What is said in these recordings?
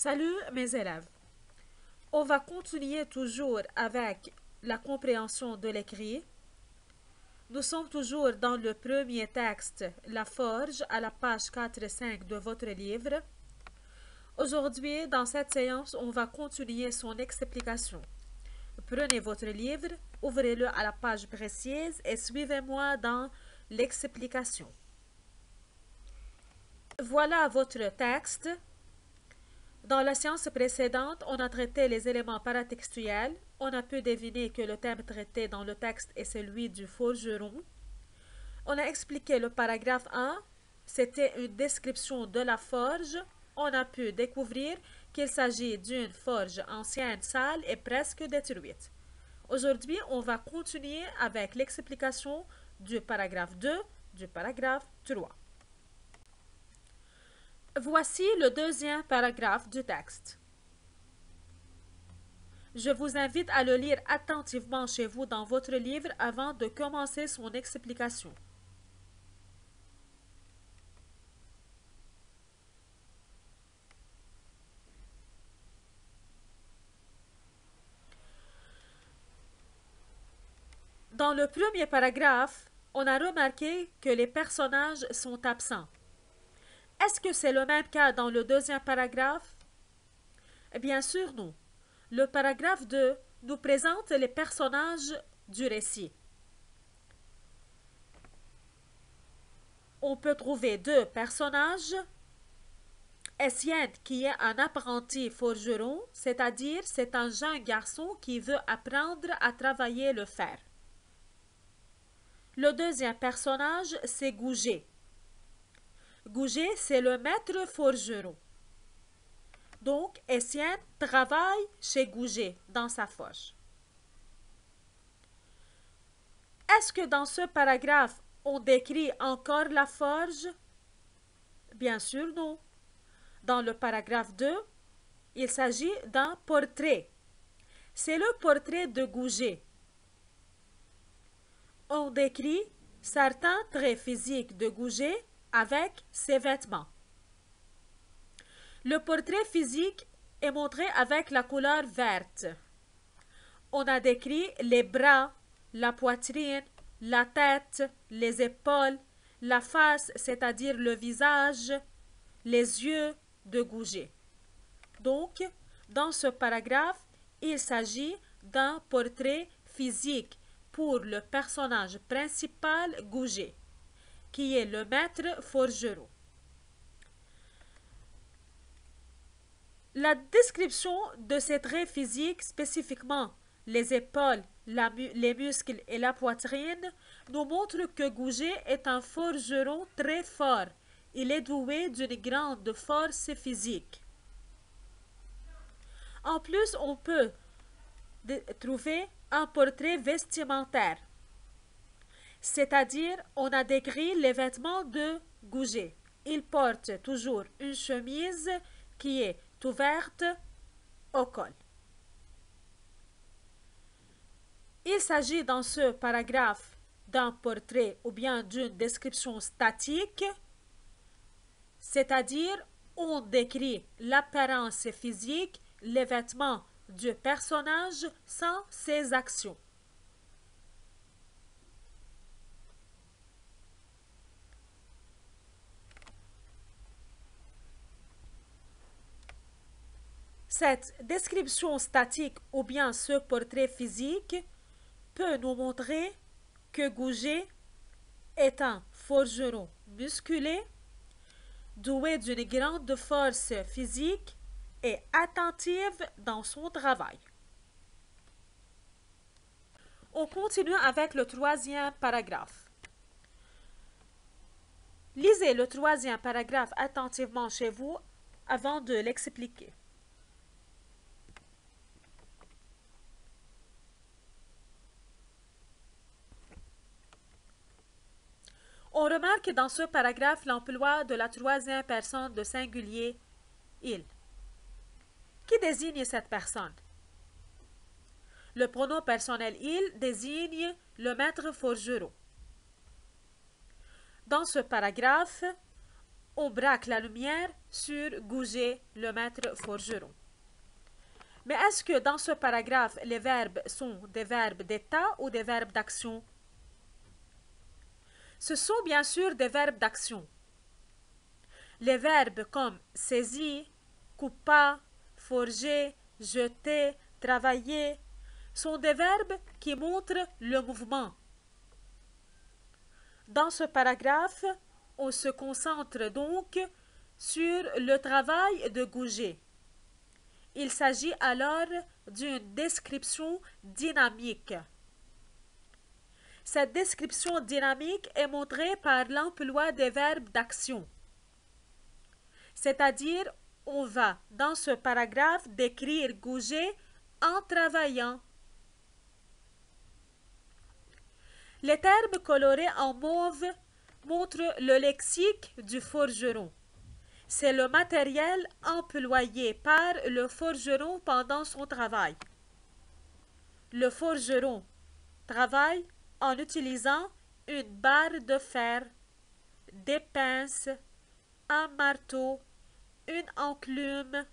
Salut mes élèves. On va continuer toujours avec la compréhension de l'écrit. Nous sommes toujours dans le premier texte, La Forge, à la page 4 et 5 de votre livre. Aujourd'hui, dans cette séance, on va continuer son explication. Prenez votre livre, ouvrez-le à la page précise et suivez-moi dans l'explication. Voilà votre texte. Dans la séance précédente, on a traité les éléments paratextuels. On a pu deviner que le thème traité dans le texte est celui du forgeron. On a expliqué le paragraphe 1. C'était une description de la forge. On a pu découvrir qu'il s'agit d'une forge ancienne, sale et presque détruite. Aujourd'hui, on va continuer avec l'explication du paragraphe 2, du paragraphe 3. Voici le deuxième paragraphe du texte. Je vous invite à le lire attentivement chez vous dans votre livre avant de commencer son explication. Dans le premier paragraphe, on a remarqué que les personnages sont absents. Est-ce que c'est le même cas dans le deuxième paragraphe? Bien sûr, non. Le paragraphe 2 nous présente les personnages du récit. On peut trouver deux personnages. Essienne, qui est un apprenti forgeron, c'est-à-dire c'est un jeune garçon qui veut apprendre à travailler le fer. Le deuxième personnage, c'est Gouget. Gouget, c'est le maître forgeron. Donc, Essienne travaille chez Gouget, dans sa forge. Est-ce que dans ce paragraphe, on décrit encore la forge? Bien sûr, non. Dans le paragraphe 2, il s'agit d'un portrait. C'est le portrait de Gouget. On décrit certains traits physiques de Gouget avec ses vêtements. Le portrait physique est montré avec la couleur verte. On a décrit les bras, la poitrine, la tête, les épaules, la face, c'est-à-dire le visage, les yeux de Gouget. Donc, dans ce paragraphe, il s'agit d'un portrait physique pour le personnage principal Gouget, qui est le maître forgeron. La description de ces traits physiques, spécifiquement les épaules, les muscles et la poitrine, nous montre que Gouget est un forgeron très fort. Il est doué d'une grande force physique. En plus, on peut trouver un portrait vestimentaire. C'est-à-dire, on a décrit les vêtements de Gouget. Il porte toujours une chemise qui est ouverte au col. Il s'agit dans ce paragraphe d'un portrait ou bien d'une description statique, c'est-à-dire on décrit l'apparence physique, les vêtements du personnage sans ses actions. Cette description statique ou bien ce portrait physique peut nous montrer que Gouget est un forgeron musculé, doué d'une grande force physique et attentive dans son travail. On continue avec le troisième paragraphe. Lisez le troisième paragraphe attentivement chez vous avant de l'expliquer. On remarque dans ce paragraphe l'emploi de la troisième personne de singulier « il ». Qui désigne cette personne? Le pronom personnel « il » désigne le maître forgeron. Dans ce paragraphe, On braque la lumière sur Gouget, le maître forgeron. Mais est-ce que dans ce paragraphe, les verbes sont des verbes d'état ou des verbes d'action? Ce sont bien sûr des verbes d'action. Les verbes comme saisir, couper, forger, jeter, travailler sont des verbes qui montrent le mouvement. Dans ce paragraphe, on se concentre donc sur le travail de Gouget. Il s'agit alors d'une description dynamique. Cette description dynamique est montrée par l'emploi des verbes d'action. C'est-à-dire, on va, dans ce paragraphe, décrire Gouget en travaillant. Les termes colorés en mauve montrent le lexique du forgeron. C'est le matériel employé par le forgeron pendant son travail. Le forgeron travaille en utilisant une barre de fer, des pinces, un marteau, une enclume,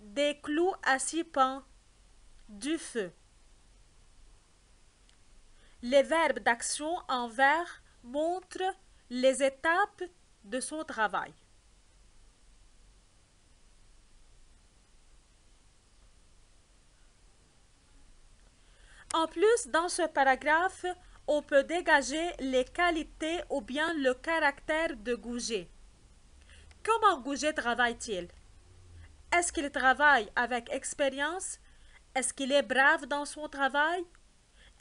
des clous à 6 pans, du feu. Les verbes d'action en vert montrent les étapes de son travail. En plus, dans ce paragraphe, on peut dégager les qualités ou bien le caractère de Gouget. Comment Gouget travaille-t-il? Est-ce qu'il travaille avec expérience? Est-ce qu'il est brave dans son travail?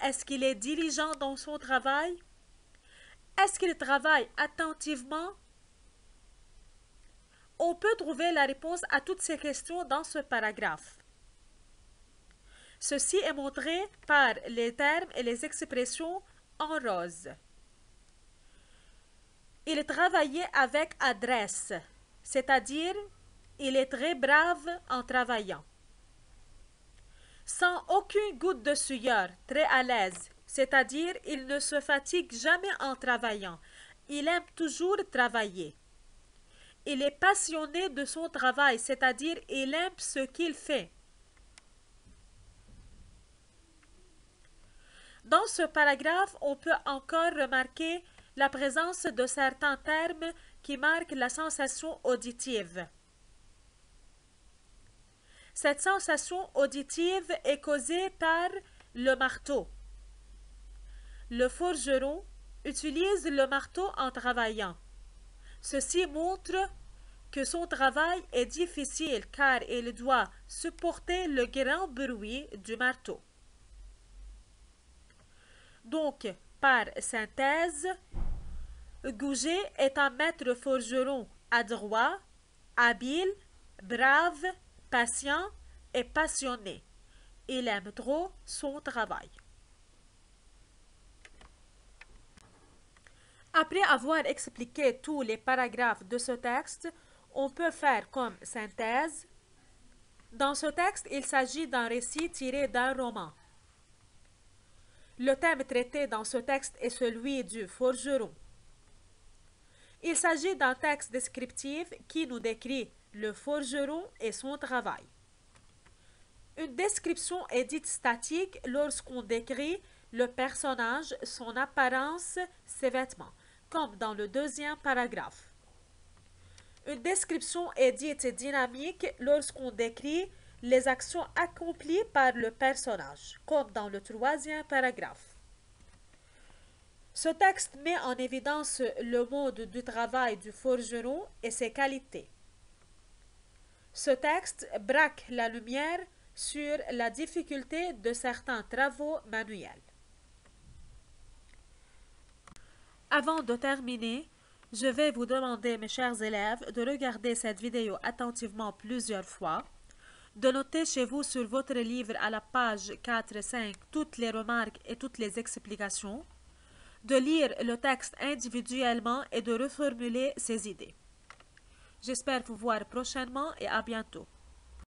Est-ce qu'il est diligent dans son travail? Est-ce qu'il travaille attentivement? On peut trouver la réponse à toutes ces questions dans ce paragraphe. Ceci est montré par les termes et les expressions en rose. Il travaillait avec adresse, c'est-à-dire il est très brave en travaillant. Sans aucune goutte de sueur, très à l'aise, c'est-à-dire il ne se fatigue jamais en travaillant. Il aime toujours travailler. Il est passionné de son travail, c'est-à-dire il aime ce qu'il fait. Dans ce paragraphe, on peut encore remarquer la présence de certains termes qui marquent la sensation auditive. Cette sensation auditive est causée par le marteau. Le forgeron utilise le marteau en travaillant. Ceci montre que son travail est difficile car il doit supporter le grand bruit du marteau. Donc, par synthèse, Gouget est un maître forgeron adroit, habile, brave, patient et passionné. Il aime trop son travail. Après avoir expliqué tous les paragraphes de ce texte, on peut faire comme synthèse. Dans ce texte, il s'agit d'un récit tiré d'un roman. Le thème traité dans ce texte est celui du forgeron. Il s'agit d'un texte descriptif qui nous décrit le forgeron et son travail. Une description est dite statique lorsqu'on décrit le personnage, son apparence, ses vêtements, comme dans le deuxième paragraphe. Une description est dite dynamique lorsqu'on décrit les actions accomplies par le personnage, comme dans le troisième paragraphe. Ce texte met en évidence le mode du travail du forgeron et ses qualités. Ce texte braque la lumière sur la difficulté de certains travaux manuels. Avant de terminer, je vais vous demander, mes chers élèves, de regarder cette vidéo attentivement plusieurs fois, de noter chez vous sur votre livre à la page 4-5 toutes les remarques et toutes les explications, de lire le texte individuellement et de reformuler ses idées. J'espère vous voir prochainement et à bientôt.